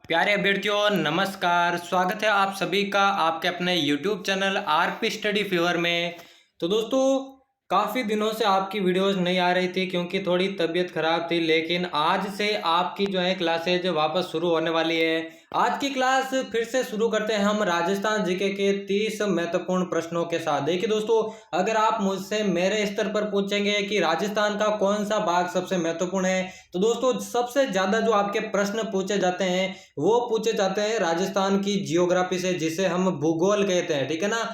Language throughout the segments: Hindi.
प्यारे अभ्यर्थियों नमस्कार। स्वागत है आप सभी का आपके अपने YouTube channel RP study fever में। तो दोस्तों काफ़ी दिनों से आपकी वीडियोस नहीं आ रही थी क्योंकि थोड़ी तबीयत खराब थी, लेकिन आज से आपकी जो है क्लासेज वापस शुरू होने वाली है। आज की क्लास फिर से शुरू करते हैं हम राजस्थान जीके के 30 महत्वपूर्ण प्रश्नों के साथ। देखिए दोस्तों, अगर आप मुझसे मेरे स्तर पर पूछेंगे कि राजस्थान का कौन सा भाग सबसे महत्वपूर्ण है, तो दोस्तों सबसे ज्यादा जो आपके प्रश्न पूछे जाते हैं वो पूछे जाते हैं राजस्थान की जियोग्राफी से, जिसे हम भूगोल कहते हैं। ठीक है ना।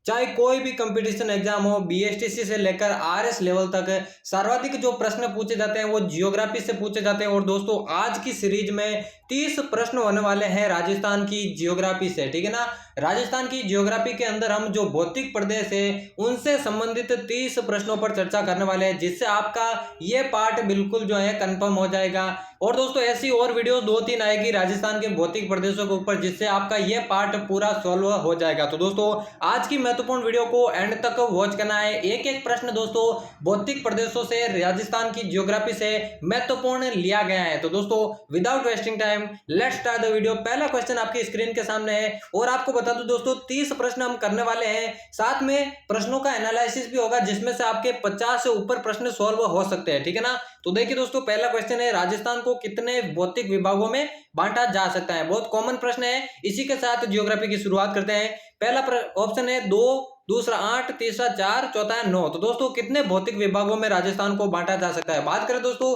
चाहे कोई भी कंपटीशन एग्जाम हो, बीएसटीसी से लेकर आरएस लेवल तक सर्वाधिक जो प्रश्न पूछे जाते हैं वो जियोग्राफी से पूछे जाते हैं। और दोस्तों आज की सीरीज में 30 प्रश्न होने वाले हैं राजस्थान की जियोग्राफी से। ठीक है ना। राजस्थान की जियोग्राफी के अंदर हम जो भौतिक प्रदेश है उनसे संबंधित 30 प्रश्नों पर चर्चा करने वाले हैं, जिससे आपका ये पार्ट बिल्कुल जो है कंफर्म हो जाएगा। और दोस्तों ऐसी और वीडियो 2-3 आएगी राजस्थान के भौतिक प्रदेशों के ऊपर, जिससे आपका ये पार्ट पूरा सॉल्व हो जाएगा। तो दोस्तों आज की महत्वपूर्ण वीडियो को एंड तक वॉच करना है। एक एक प्रश्न दोस्तों भौतिक प्रदेशों से, राजस्थान की जियोग्राफी से महत्वपूर्ण लिया गया है। तो दोस्तों without wasting time let's start the video. पहला क्वेश्चन आपकी स्क्रीन के सामने है और आपको बता दूं दोस्तों 30 प्रश्न हम करने वाले हैं, साथ में प्रश्नों का एनालिसिस भी होगा, जिसमें से आपके 50 से ऊपर प्रश्न सॉल्व हो सकते हैं। ठीक है ना। तो देखिए दोस्तों पहला क्वेश्चन है, राजस्थान को कितने भौतिक विभागों में बांटा जा सकता है। बहुत कॉमन प्रश्न है, इसी के साथ जियोग्राफी की शुरुआत करते हैं। पहला ऑप्शन है 2, दूसरा 8, तीसरा 4, चौथा है 9। तो दोस्तों कितने भौतिक विभागों में राजस्थान को बांटा जा सकता है। बात करें दोस्तों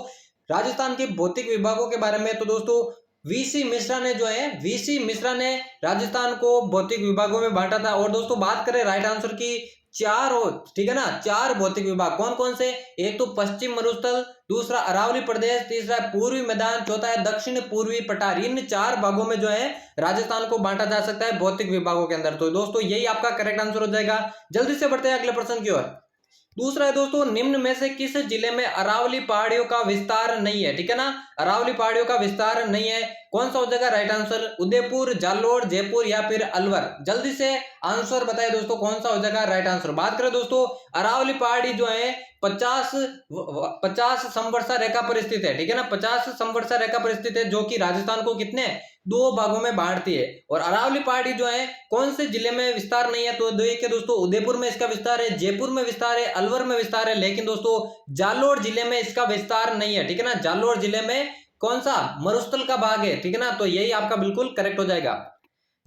राजस्थान के भौतिक विभागों के बारे में, तो दोस्तों वीसी मिश्रा ने राजस्थान को भौतिक विभागों में बांटा था। और दोस्तों बात करें राइट आंसर की, चार हो, ठीक है ना, 4 भौतिक विभाग कौन कौन से, एक तो पश्चिम मरुस्थल, दूसरा अरावली प्रदेश, तीसरा है पूर्वी मैदान, चौथा है दक्षिण पूर्वी पठार। इन 4 भागों में जो है राजस्थान को बांटा जा सकता है भौतिक विभागों के अंदर। तो दोस्तों यही आपका करेक्ट आंसर हो जाएगा। जल्दी से बढ़ते हैं अगले प्रश्न की ओर। दूसरा है दोस्तों, निम्न में से किस जिले में अरावली पहाड़ियों का विस्तार नहीं है। ठीक है ना। अरावली पहाड़ियों का विस्तार नहीं है, कौन सा हो जाएगा राइट आंसर, उदयपुर, जालोर, जयपुर या फिर अलवर। जल्दी से आंसर बताए दोस्तों कौन सा हो जाएगा राइट आंसर। बात करें दोस्तों अरावली पहाड़ी जो है 50 समवर्षा रेखा पर स्थित है। ठीक है ना। 50 समवर्षा रेखा पर स्थित है, जो कि राजस्थान को कितने 2 भागों में बांटती है। और अरावली पहाड़ी जो है कौन से जिले में विस्तार नहीं है, तो देखिए दोस्तों उदयपुर में इसका विस्तार है, जयपुर में विस्तार है, अलवर में विस्तार है, लेकिन दोस्तों जालोर जिले में इसका विस्तार नहीं है। ठीक है ना। जालोर जिले में कौन सा मरुस्थल का भाग है। ठीक है ना। तो यही आपका बिल्कुल करेक्ट हो जाएगा।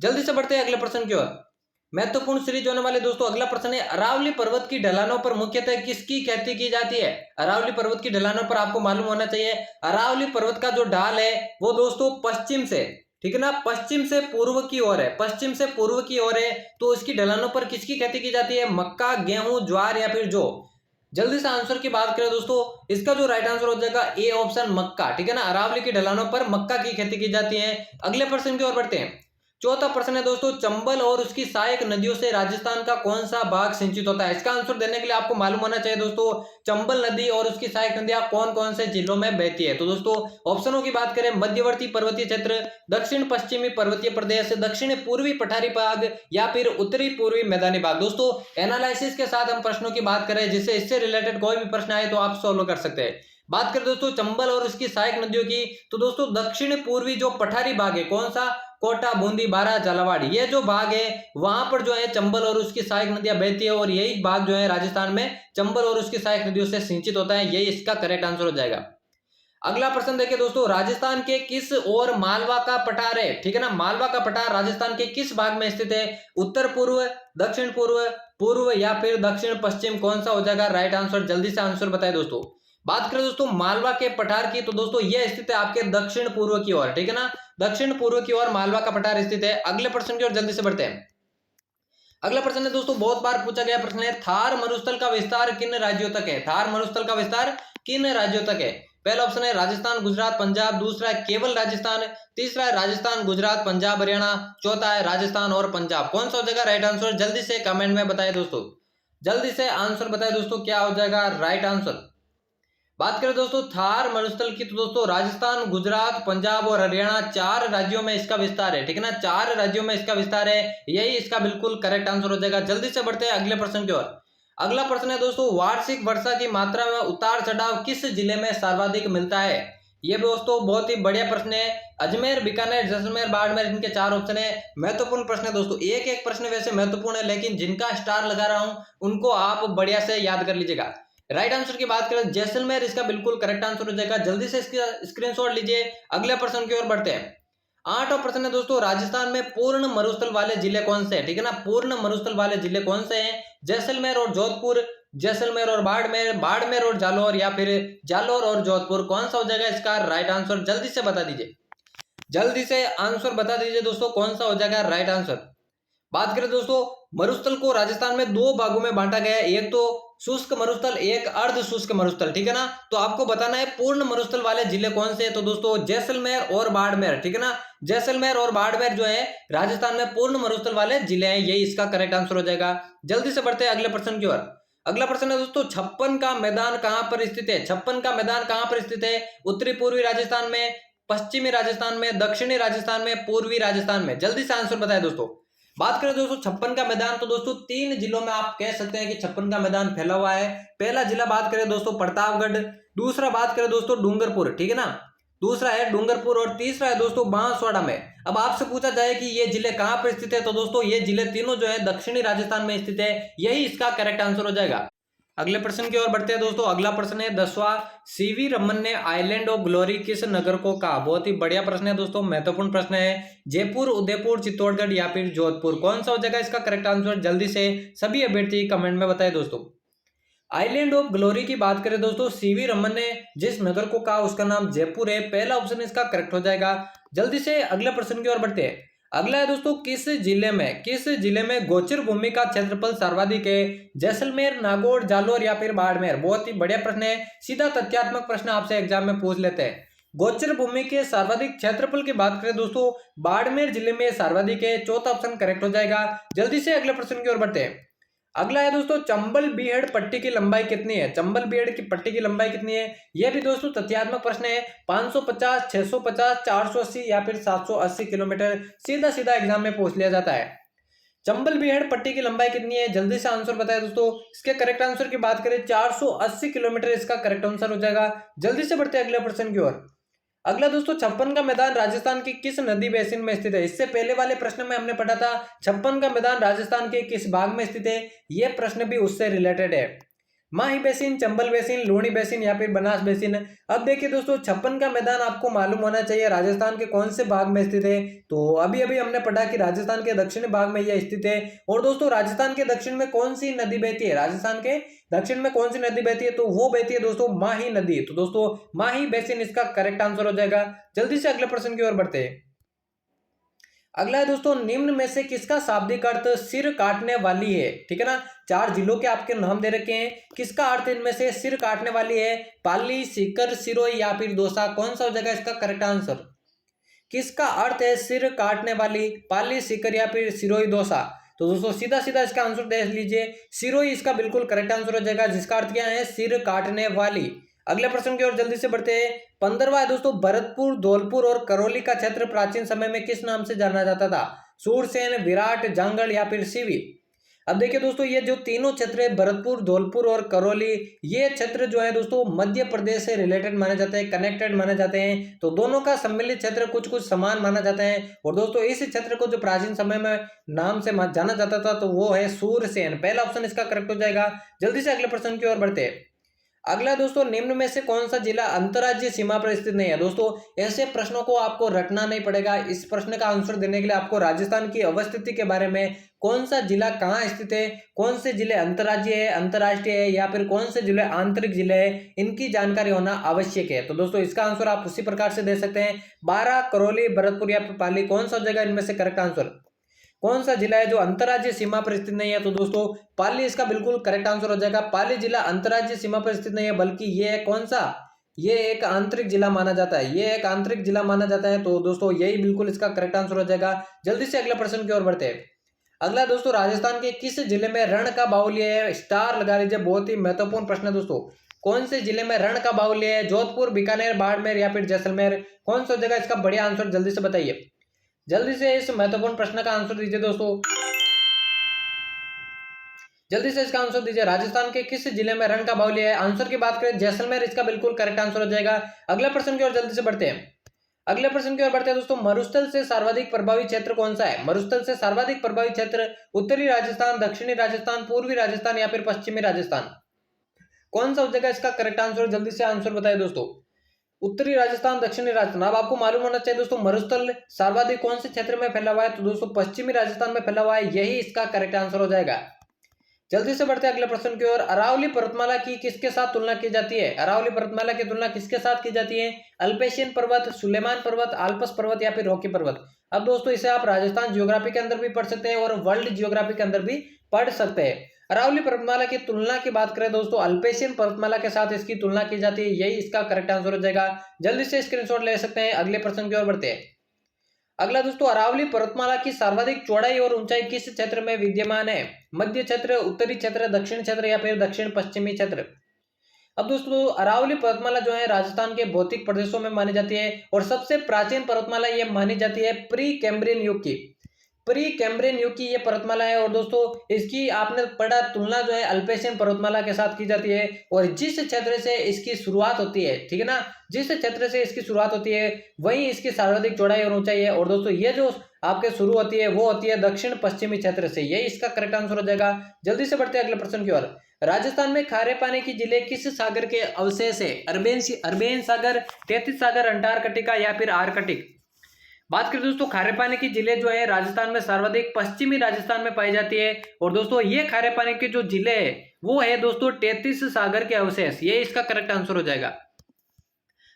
जल्दी से बढ़ते हैं अगले प्रश्न की ओर। महत्वपूर्ण सीरीज होने वाले दोस्तों अगला प्रश्न है, अरावली पर्वत की ढलानों पर मुख्यतः किसकी खेती की जाती है। अरावली पर्वत की ढलानों पर आपको मालूम होना चाहिए, अरावली पर्वत का जो ढाल है वो दोस्तों पश्चिम से, ठीक है ना, पश्चिम से पूर्व की ओर है, पश्चिम से पूर्व की ओर है। तो इसकी ढलानों पर किसकी खेती की जाती है, मक्का, गेहूं, ज्वार या फिर जौ। जल्दी से आंसर की बात करें दोस्तों, इसका जो राइट आंसर हो जाएगा ए ऑप्शन मक्का। ठीक है ना। अरावली की ढलानों पर मक्का की खेती की जाती है। अगले प्रश्न की ओर बढ़ते हैं। चौथा प्रश्न है दोस्तों, चंबल और उसकी सहायक नदियों से राजस्थान का कौन सा भाग सिंचित होता है। इसका आंसर देने के लिए आपको मालूम होना चाहिए दोस्तों चंबल नदी और उसकी सहायक नदियां कौन कौन से जिलों में बहती है। तो दोस्तों ऑप्शनों की बात करें, मध्यवर्ती पर्वतीय क्षेत्र, दक्षिण पश्चिमी पर्वतीय प्रदेश, दक्षिण पूर्वी पठारी भाग या फिर उत्तरी पूर्वी मैदानी भाग। दोस्तों एनालिसिस के साथ हम प्रश्नों की बात करें, जिससे इससे रिलेटेड कोई भी प्रश्न आए तो आप सॉल्व कर सकते हैं। बात करें दोस्तों चंबल और उसकी सहायक नदियों की, तो दोस्तों दक्षिण पूर्वी जो पठारी भाग है, कौन सा, कोटा, बूंदी, बारा, झालावाड़, ये जो भाग है वहां पर जो है चंबल और उसकी सहायक नदियां बहती है। और यही भाग जो है राजस्थान में चंबल और उसकी सहायक नदियों से सिंचित होता है। यही इसका करेक्ट आंसर हो जाएगा। अगला प्रश्न देखिए दोस्तों, राजस्थान के किस ओर मालवा का पठार है। ठीक है ना। मालवा का पठार राजस्थान के किस भाग में स्थित है, उत्तर पूर्व, दक्षिण पूर्व, पूर्व या फिर दक्षिण पश्चिम, कौन सा हो जाएगा राइट आंसर। जल्दी से आंसर बताए दोस्तों। बात करें दोस्तों मालवा के पठार की, तो दोस्तों यह स्थित है आपके दक्षिण पूर्व की ओर। ठीक है ना। दक्षिण पूर्व की ओर मालवा का पठार स्थित है। अगले प्रश्न की ओर जल्दी से बढ़ते हैं। अगला प्रश्न है दोस्तों बहुत बार पूछा गया प्रश्न है, थार मरुस्थल का विस्तार किन राज्यों तक है। थार मरुस्थल का विस्तार किन राज्यों तक है। पहला ऑप्शन है राजस्थान, गुजरात, पंजाब, दूसरा है केवल राजस्थान, तीसरा है राजस्थान, गुजरात, पंजाब, हरियाणा, चौथा है राजस्थान और पंजाब। कौन सा हो जाएगा राइट आंसर। जल्दी से कमेंट में बताए दोस्तों, जल्दी से आंसर बताए दोस्तों क्या हो जाएगा राइट आंसर। बात करें दोस्तों थार मरुस्थल की, तो दोस्तों राजस्थान, गुजरात, पंजाब और हरियाणा 4 राज्यों में इसका विस्तार है। ठीक है ना। 4 राज्यों में इसका विस्तार है, यही इसका बिल्कुल करेक्ट आंसर हो जाएगा। जल्दी से बढ़ते हैं अगले प्रश्न की ओर। अगला प्रश्न है दोस्तों, वार्षिक वर्षा की मात्रा में उतार चढ़ाव किस जिले में सर्वाधिक मिलता है। ये दोस्तों बहुत ही बढ़िया प्रश्न है। अजमेर, बीकानेर, जैसलमेर, बाड़मेर, इनके 4 ऑप्शन है। महत्वपूर्ण प्रश्न है दोस्तों, एक एक प्रश्न वैसे महत्वपूर्ण है, लेकिन जिनका स्टार लगा रहा हूं उनको आप बढ़िया से याद कर लीजिएगा। राइट आंसर की बात करें जैसलमेर इसका बिल्कुल करेक्ट आंसर हो जाएगा। जल्दी से इसका स्क्रीनशॉट लीजिए। अगले प्रश्न की ओर बढ़ते हैं। 8वां प्रश्न है दोस्तों, राजस्थान में पूर्ण मरुस्थल वाले जिले कौन से हैं? ठीक है ना, पूर्ण मरुस्थल वाले जिले कौन से हैं? जैसलमेर और जोधपुर, जैसलमेर और बाड़मेर, बाड़मेर और जालौर, या फिर जालौर और जोधपुर, कौन सा हो जाएगा इसका राइट आंसर? जल्दी से बता दीजिए, जल्दी से आंसर बता दीजिए दोस्तों, कौन सा हो जाएगा राइट आंसर। बात करें दोस्तों, मरुस्थल को राजस्थान में 2 भागों में बांटा गया है, एक तो शुष्क मरुस्थल, एक अर्ध शुष्क मरुस्थल। ठीक है ना, तो आपको बताना है पूर्ण मरुस्थल वाले जिले कौन से हैं। तो दोस्तों जैसलमेर और बाड़मेर, ठीक है ना, जैसलमेर और बाड़मेर जो है राजस्थान में पूर्ण मरुस्थल वाले जिले हैं, यही इसका करेक्ट आंसर हो जाएगा। जल्दी से बढ़ते हैं अगले प्रश्न की ओर। अगला प्रश्न है दोस्तों, छप्पन का मैदान कहां पर स्थित है? छप्पन का मैदान कहां पर स्थित है? उत्तरी पूर्वी राजस्थान में, पश्चिमी राजस्थान में, दक्षिणी राजस्थान में, पूर्वी राजस्थान में? जल्दी से आंसर बताएं दोस्तों। बात करें दोस्तों छप्पन का मैदान, तो दोस्तों 3 जिलों में आप कह सकते हैं कि छप्पन का मैदान फैला हुआ है। पहला जिला बात करें दोस्तों प्रतापगढ़, दूसरा बात करें दोस्तों डूंगरपुर, ठीक है ना, दूसरा है डूंगरपुर, और तीसरा है दोस्तों बांसवाड़ा में। अब आपसे पूछा जाए कि ये जिले कहां पर स्थित है, तो दोस्तों ये जिले तीनों जो है दक्षिणी राजस्थान में स्थित है, यही इसका करेक्ट आंसर हो जाएगा। अगले प्रश्न की ओर बढ़ते हैं दोस्तों। अगला प्रश्न है 10वां, सीवी रमन ने आइलैंड ऑफ ग्लोरी किस नगर को कहा? बहुत ही बढ़िया प्रश्न है दोस्तों, महत्वपूर्ण प्रश्न है। जयपुर, उदयपुर, चित्तौड़गढ़ या फिर जोधपुर, कौन सा हो जाएगा इसका करेक्ट आंसर? जल्दी से सभी अभ्यर्थी कमेंट में बताएं दोस्तों। आइलैंड ऑफ ग्लोरी की बात करें दोस्तों, सीवी रमन ने जिस नगर को कहा उसका नाम जयपुर है, पहला ऑप्शन इसका करेक्ट हो जाएगा। जल्दी से अगले प्रश्न की ओर बढ़ते हैं। अगला है दोस्तों, किस जिले में गोचर भूमि का क्षेत्रफल सर्वाधिक है? जैसलमेर, नागौर, जालौर या फिर बाड़मेर? बहुत ही बढ़िया प्रश्न है, सीधा तथ्यात्मक प्रश्न आपसे एग्जाम में पूछ लेते हैं। गोचर भूमि के सर्वाधिक क्षेत्रफल की बात करें दोस्तों, बाड़मेर जिले में सर्वाधिक है, चौथा ऑप्शन करेक्ट हो जाएगा। जल्दी से अगले प्रश्न की ओर बढ़ते हैं। अगला है दोस्तों, चंबल बीहड़ पट्टी की लंबाई कितनी है? चंबल बीहड़ की पट्टी की लंबाई कितनी है? यह भी दोस्तों तथ्यात्मक प्रश्न है। 550, 650, 480 या फिर 780 किलोमीटर, सीधा सीधा एग्जाम में पूछ लिया जाता है। चंबल बीहड़ पट्टी की लंबाई कितनी है? जल्दी से आंसर बताएं दोस्तों। इसके करेक्ट आंसर की बात करें 480 किलोमीटर इसका करेक्ट आंसर हो जाएगा। जल्दी से बढ़ते हैं अगले प्रश्न की ओर। अगला दोस्तों, छप्पन का मैदान राजस्थान की किस नदी बेसिन में स्थित है? इससे पहले वाले प्रश्न में हमने पढ़ा था छप्पन का मैदान राजस्थान के किस भाग में स्थित है, यह प्रश्न भी उससे रिलेटेड है। Mahi basin, Chambal basin, Luni basin या फिर बनास बेसिन? अब देखिए दोस्तों, छप्पन का मैदान आपको मालूम होना चाहिए राजस्थान के कौन से भाग में स्थित है। तो अभी अभी हमने पढ़ा कि राजस्थान के दक्षिणी भाग में यह स्थित है। और दोस्तों राजस्थान के दक्षिण में कौन सी नदी बहती है? राजस्थान के दक्षिण में कौन सी नदी बहती है? तो वो बहती है दोस्तों माही नदी। तो दोस्तों माही बेसिन इसका करेक्ट आंसर हो जाएगा। जल्दी से अगले प्रश्न की ओर बढ़ते हैं। अगला है दोस्तों, निम्न में से किसका शाब्दिक अर्थ सिर काटने वाली है? ठीक है ना, 4 जिलों के आपके नाम दे रखे हैं, किसका अर्थ इनमें से सिर काटने वाली है? पाली, सीकर, सिरोही या फिर दौसा, कौन सा हो जाएगा इसका करेक्ट आंसर? किसका अर्थ है सिर काटने वाली? पाली, सीकर या फिर सिरोही, दौसा? तो दोस्तों सीधा सीधा इसका आंसर देख लीजिए, सिरोही इसका बिल्कुल करेक्ट आंसर हो जाएगा, जिसका अर्थ क्या है? सिर काटने वाली। अगले प्रश्न की ओर जल्दी से बढ़ते हैं। 15वां है दोस्तों, भरतपुर, धौलपुर और करौली का क्षेत्र प्राचीन समय में किस नाम से जाना जाता था? सूरसेन, विराट, जांगल या फिर सीवी? अब देखिए दोस्तों, ये जो तीनों क्षेत्र है भरतपुर, धौलपुर और करौली, ये क्षेत्र जो है दोस्तों मध्य प्रदेश से रिलेटेड माने जाते हैं, कनेक्टेड माने जाते हैं। तो दोनों का सम्मिलित क्षेत्र कुछ कुछ समान माना जाता है। और दोस्तों इस क्षेत्र को जो प्राचीन समय में नाम से जाना जाता था तो वो है सूरसेन, पहला ऑप्शन इसका करेक्ट हो जाएगा। जल्दी से अगले प्रश्न की ओर बढ़ते हैं। अगला दोस्तों, निम्न में से कौन सा जिला अंतर्राज्यीय सीमा पर स्थित नहीं है? दोस्तों ऐसे प्रश्नों को आपको रटना नहीं पड़ेगा। इस प्रश्न का आंसर देने के लिए आपको राजस्थान की अवस्थिति के बारे में, कौन सा जिला कहाँ स्थित है, कौन से जिले अंतर्राज्यीय है, अंतर्राष्ट्रीय है या फिर कौन से जिले आंतरिक जिले है, इनकी जानकारी होना आवश्यक है। तो दोस्तों इसका आंसर आप उसी प्रकार से दे सकते हैं, 12, करौली, भरतपुर या फिर पाली, कौन सा हो जाएगा इनमें से करेक्ट आंसर? कौन सा जिला है जो अंतर्राज्यीय सीमा पर स्थित नहीं है? तो दोस्तों पाली इसका बिल्कुल करेक्ट आंसर हो जाएगा। पाली जिला अंतर्राज्यीय सीमा पर स्थित नहीं है, बल्कि ये है कौन सा? ये एक आंतरिक जिला माना जाता है, ये एक आंतरिक जिला माना जाता है। तो दोस्तों यही बिल्कुल इसका करेक्ट आंसर हो जाएगा। जल्दी से अगले प्रश्न की ओर बढ़ते हैं। अगला दोस्तों, राजस्थान के किस जिले में रण का बाहुल्य है? स्टार लगा लीजिए, बहुत ही महत्वपूर्ण प्रश्न है दोस्तों। कौन से जिले में रण का बाहुल्य है? जोधपुर, बीकानेर, बाड़मेर या फिर जैसलमेर, कौन सा जगह इसका बढ़िया आंसर? जल्दी से बताइए, जल्दी से इस महत्वपूर्ण प्रश्न का आंसर दीजिए दोस्तों। जल्दी से इसका आंसर दीजिए। राजस्थान के किस जिले में रण का बाहुल्य है? आंसर की बात करें जैसलमेर इसका बिल्कुल करेक्ट आंसर हो जाएगा। अगला प्रश्न की ओर जल्दी से बढ़ते हैं। अगले प्रश्न की ओर बढ़ते हैं दोस्तों। मरुस्थल से सर्वाधिक प्रभावी क्षेत्र कौन सा है? मरुस्थल से सर्वाधिक प्रभावी क्षेत्र उत्तरी राजस्थान, दक्षिणी राजस्थान, पूर्वी राजस्थान या फिर पश्चिमी राजस्थान? कौन सा हो जाएगा इसका करेक्ट आंसर? जल्दी से आंसर बताइए दोस्तों। उत्तरी राजस्थान, दक्षिणी राजस्थान। अब आपको मालूम होना चाहिए दोस्तों मरुस्थल सर्वाधिक कौन से क्षेत्र में फैला हुआ है? तो दोस्तों पश्चिमी राजस्थान में फैला हुआ है, यही इसका करेक्ट आंसर हो जाएगा। जल्दी से बढ़ते हैं अगले प्रश्न की ओर। अरावली पर्वतमाला की किसके साथ तुलना की जाती है? अरावली पर्वतमाला की तुलना किसके साथ की जाती है? अल्पेशियन पर्वत, सुलेमान पर्वत, आल्प्स पर्वत या फिर रॉकी पर्वत? अब दोस्तों इसे आप राजस्थान जियोग्राफी के अंदर भी पढ़ सकते हैं और वर्ल्ड जियोग्राफी के अंदर भी पढ़ सकते हैं। अरावली पर्वतमाला की तुलना की बात करें दोस्तों अल्पेशियन पर्वतमाला के साथ इसकी तुलना की जाती है, यही इसका करेक्ट आंसर हो जाएगा। जल्दी से स्क्रीनशॉट ले सकते हैं। अगले प्रश्न की ओर बढ़ते हैं। अगला दोस्तों अरावली पर्वतमाला की सर्वाधिक चौड़ाई और ऊंचाई किस क्षेत्र में विद्यमान है? मध्य क्षेत्र, उत्तरी क्षेत्र, दक्षिण क्षेत्र या फिर दक्षिण पश्चिमी क्षेत्र? अब दोस्तों अरावली पर्वतमाला जो है राजस्थान के भौतिक प्रदेशों में मानी जाती है और सबसे प्राचीन पर्वतमाला ये मानी जाती है प्री कैम्ब्रियन युग की। प्री कैम्ब्रियन युग की ये पर्वतमाला है और दोस्तों इसकी आपने पढ़ा तुलना जो है अल्पेशियन पर्वतमाला के साथ की जाती है और जिस क्षेत्र से इसकी शुरुआत होती है, ठीक है ना, जिस क्षेत्र से इसकी शुरुआत होती है वहीं इसकी सर्वाधिक चौड़ाई और ऊंचाई है और दोस्तों ये जो आपके शुरू होती है वो होती है दक्षिण पश्चिमी क्षेत्र से, यही इसका करेक्ट आंसर हो जाएगा। जल्दी से बढ़ते हैं अगले प्रश्न की ओर। राजस्थान में खारे पानी की जिले किस सागर के अवशेष है? अरबेन सागर, तैतीस सागर, अंटार्कटिका या फिर आर्कटिक? बात करें दोस्तों खारे पानी की जिले जो है राजस्थान में सर्वाधिक पश्चिमी राजस्थान में पाई जाती है और दोस्तों ये खारे पानी के जो जिले है वो है दोस्तों 33 सागर के अवशेष, ये इसका करेक्ट आंसर हो जाएगा।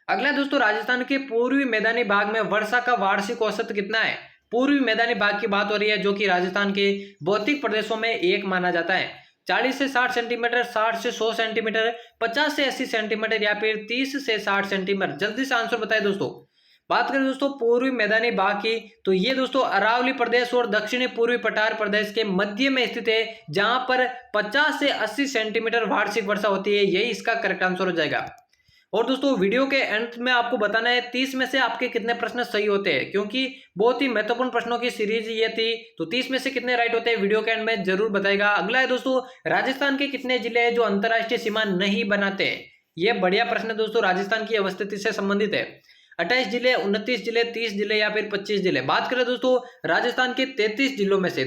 अगला दोस्तों राजस्थान के पूर्वी मैदानी भाग में वर्षा का वार्षिक औसत कितना है? पूर्वी मैदानी भाग की बात हो रही है जो कि राजस्थान के भौतिक प्रदेशों में एक माना जाता है। 40 से 60 सेंटीमीटर, 60 से 100 सेंटीमीटर, 50 से 80 सेंटीमीटर या फिर 30 से 60 सेंटीमीटर? जल्दी से आंसर बताएं दोस्तों। बात करें दोस्तों पूर्वी मैदानी भाग की तो ये दोस्तों अरावली प्रदेश और दक्षिणी पूर्वी पठार प्रदेश के मध्य में स्थित है जहां पर 50 से 80 सेंटीमीटर वार्षिक वर्षा होती है, यही इसका करेक्ट आंसर हो जाएगा। और दोस्तों वीडियो के अंत में आपको बताना है 30 में से आपके कितने प्रश्न सही होते हैं, क्योंकि बहुत ही महत्वपूर्ण प्रश्नों की सीरीज ये थी, तो 30 में से कितने राइट होते हैं वीडियो के एंड में जरूर बताएगा। अगला है दोस्तों राजस्थान के कितने जिले हैं जो अंतरराष्ट्रीय सीमा नहीं बनाते? ये बढ़िया प्रश्न है दोस्तों, राजस्थान की अवस्थिति से संबंधित है। 28 जिले, 29 जिले, 30 जिले या फिर 25 जिले? बात करें दोस्तों राजस्थान के 33 जिलों में से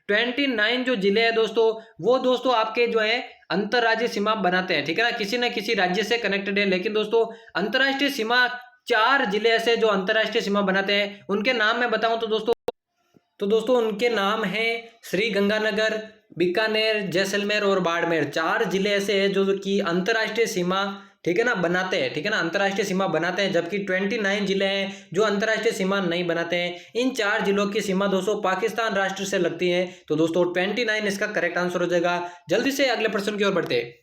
29 जो जिले हैं दोस्तों वो दोस्तों आपके जो है अंतरराज्यीय सीमा बनाते हैं, ठीक है ना किसी राज्य से कनेक्टेड है। लेकिन दोस्तों अंतरराष्ट्रीय सीमा 4 जिले ऐसे जो अंतरराष्ट्रीय सीमा बनाते हैं, उनके नाम मैं बताऊं तो दोस्तों उनके नाम है श्री गंगानगर, बीकानेर, जैसलमेर और बाड़मेर। 4 जिले ऐसे हैं जो कि अंतरराष्ट्रीय सीमा, ठीक है ना, बनाते हैं, ठीक है ना, अंतरराष्ट्रीय सीमा बनाते हैं, जबकि 29 जिले हैं जो अंतरराष्ट्रीय सीमा नहीं बनाते हैं। इन 4 जिलों की सीमा दोस्तों पाकिस्तान राष्ट्र से लगती है, तो दोस्तों 29 इसका करेक्ट आंसर हो जाएगा। जल्दी से अगले प्रश्न की ओर बढ़ते हैं।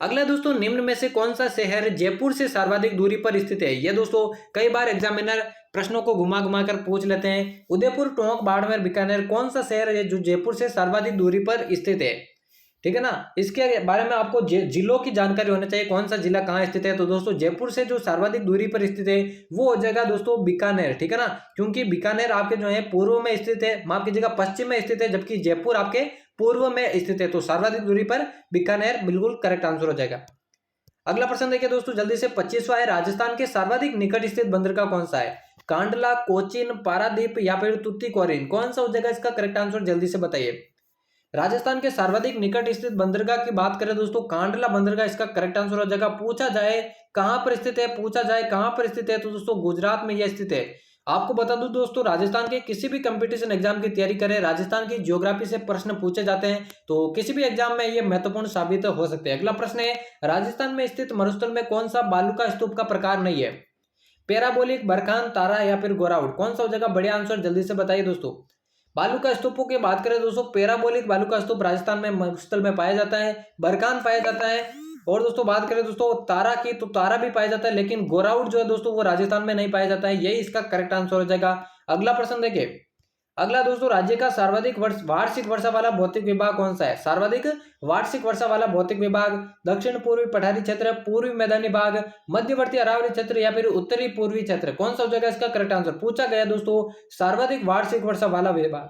अगला दोस्तों निम्न में से कौन सा शहर जयपुर से सर्वाधिक दूरी पर स्थित है? ये दोस्तों कई बार एग्जामिनर प्रश्नों को घुमा घुमा कर पूछ लेते हैं। उदयपुर, टोंक, बाड़मेर, बीकानेर, कौन सा शहर है जो जयपुर से सर्वाधिक दूरी पर स्थित है? ठीक है ना, इसके बारे में आपको जिलों की जानकारी होनी चाहिए, कौन सा जिला कहाँ स्थित है। तो दोस्तों जयपुर से जो सर्वाधिक दूरी पर स्थित है वो हो जाएगा दोस्तों बीकानेर, ठीक है ना, क्योंकि बीकानेर आपके जो है पूर्व में स्थित है, माफ कीजिएगा पश्चिम में स्थित है, जबकि जयपुर आपके पूर्व में स्थित है। तो सर्वाधिक दूरी पर बीकानेर बिल्कुल करेक्ट आंसर हो जाएगा। अगला प्रश्न देखिए दोस्तों जल्दी से, 25वां है, राजस्थान के सर्वाधिक निकट स्थित बंदरगाह कौन सा है? कांडला, कोचीन, पारादीप या फिर तुतीकोरिन? कौन सा हो जाएगा इसका करेक्ट आंसर? जल्दी से बताइए। राजस्थान के सर्वाधिक निकट स्थित बंदरगाह की बात करें दोस्तों कांडला बंदरगाह इसका करेक्ट आंसर हो जाएगा। पूछा जाए कहां पर स्थित है, तो दोस्तों गुजरात में यह स्थित है। आपको बता दूं दोस्तों राजस्थान के किसी भी कंपटीशन एग्जाम की तैयारी करें, राजस्थान की ज्योग्राफी से प्रश्न पूछे जाते हैं, तो किसी भी एग्जाम में ये महत्वपूर्ण साबित हो सकते हैं। अगला प्रश्न है, राजस्थान में स्थित मरुस्थल में कौन सा बालू का स्तूप का प्रकार नहीं है? पैराबोलिक, बरखान, तारा या फिर गोराउट? कौन सा हो जाएगा? बढ़िया आंसर जल्दी से बताइए दोस्तों। बालू का स्तूपों की बात करें दोस्तों पैराबोलिक बालू का स्तूप राजस्थान में मरुस्थल में पाया जाता है, बरखान पाया जाता है, और दोस्तों बात करें दोस्तों तारा की तो तारा भी पाया जाता है, लेकिन गोराउट जो है दोस्तों वो राजस्थान में नहीं पाया जाता है, यही इसका करेक्ट आंसर हो जाएगा। अगला प्रश्न देखिए, अगला दोस्तों राज्य का सर्वाधिक वार्षिक वर्षा वाला भौतिक विभाग कौन सा है? सर्वाधिक वार्षिक वर्षा वाला भौतिक विभाग दक्षिण पूर्वी पठारी क्षेत्र, पूर्वी मैदानी भाग, मध्यवर्ती अरावली क्षेत्र या फिर उत्तरी पूर्वी क्षेत्र? कौन सा हो जाएगा इसका करेक्ट आंसर? पूछा गया दोस्तों सर्वाधिक वार्षिक वर्षा वाला विभाग।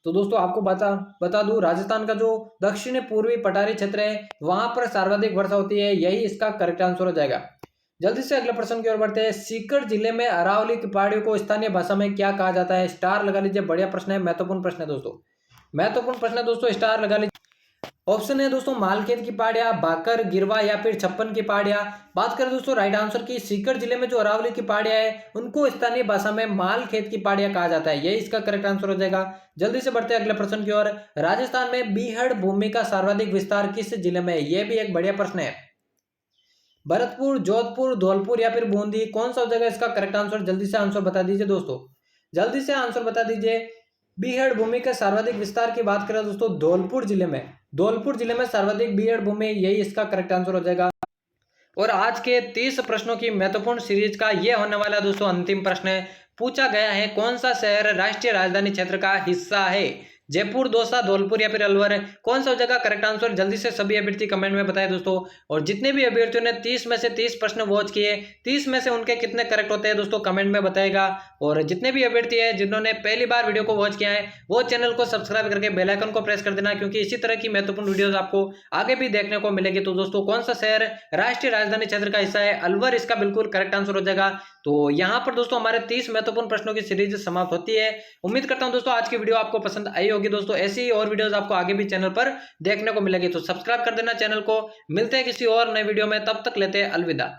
तो दोस्तों आपको बता दूं, राजस्थान का जो दक्षिण पूर्वी पठारी क्षेत्र है वहां पर सर्वाधिक वर्षा होती है, यही इसका करेक्ट आंसर हो जाएगा। जल्दी से अगले प्रश्न की ओर बढ़ते हैं। सीकर जिले में अरावली की पहाड़ियों को स्थानीय भाषा में क्या कहा जाता है? स्टार लगा लीजिए, बढ़िया प्रश्न है, महत्वपूर्ण प्रश्न है दोस्तों, महत्वपूर्ण प्रश्न है दोस्तों, स्टार लगा लीजिए। ऑप्शन है दोस्तों मालखेत की पहाड़ियां, भाकर, गिरवा या फिर छप्पन की पहाड़ियां। बात करें दोस्तों राइट आंसर की, सीकर जिले में जो अरावली की पहाड़ियां है उनको स्थानीय भाषा में मालखेत की पहाड़ियां कहा जाता है, यही इसका करेक्ट आंसर हो जाएगा। जल्दी से बढ़ते हैं अगले प्रश्न की ओर। राजस्थान में बीहड़ भूमि का सर्वाधिक विस्तार किस जिले में है? यह भी एक बढ़िया प्रश्न है। भरतपुर, जोधपुर, धौलपुर या फिर बूंदी, कौन सा हो जाएगा इसका करेक्ट आंसर? जल्दी से आंसर बता दीजिए दोस्तों, जल्दी से आंसर बता दीजिए। बीहड़ भूमि का सर्वाधिक विस्तार की बात करें दोस्तों धौलपुर जिले में, धौलपुर जिले में सर्वाधिक बीहड़ भूमि, यही इसका करेक्ट आंसर हो जाएगा। और आज के 30 प्रश्नों की महत्वपूर्ण सीरीज का यह होने वाला दोस्तों अंतिम प्रश्न है। पूछा गया है कौन सा शहर राष्ट्रीय राजधानी क्षेत्र का हिस्सा है? जयपुर, दौसा, धौलपुर या फिर अलवर, कौन सा हो जाएगा करेक्ट आंसर? जल्दी से सभी अभ्यर्थी कमेंट में बताएं दोस्तों। और जितने भी अभ्यर्थियों ने 30 में से 30 प्रश्न वॉच किए, 30 में से उनके कितने करेक्ट होते हैं दोस्तों कमेंट में बताएगा। और जितने भी अभ्यर्थी हैं जिन्होंने पहली बार वीडियो को वॉच किया है वो चैनल को सब्सक्राइब करके बेल आइकन को प्रेस कर देना, क्योंकि इसी तरह की महत्वपूर्ण वीडियोस आपको आगे भी देखने को मिलेगी। तो दोस्तों कौन सा शहर राष्ट्रीय राजधानी क्षेत्र का हिस्सा है? अलवर इसका बिल्कुल करेक्ट आंसर हो जाएगा। तो यहाँ पर दोस्तों हमारे 30 महत्वपूर्ण प्रश्नों की सीरीज समाप्त होती है। उम्मीद करता हूं दोस्तों आज की वीडियो आपको पसंद आई होगी दोस्तों। ऐसी ही और वीडियोस आपको आगे भी चैनल पर देखने को मिलेगी, तो सब्सक्राइब कर देना चैनल को। मिलते हैं किसी और नए वीडियो में, तब तक लेते हैं अलविदा।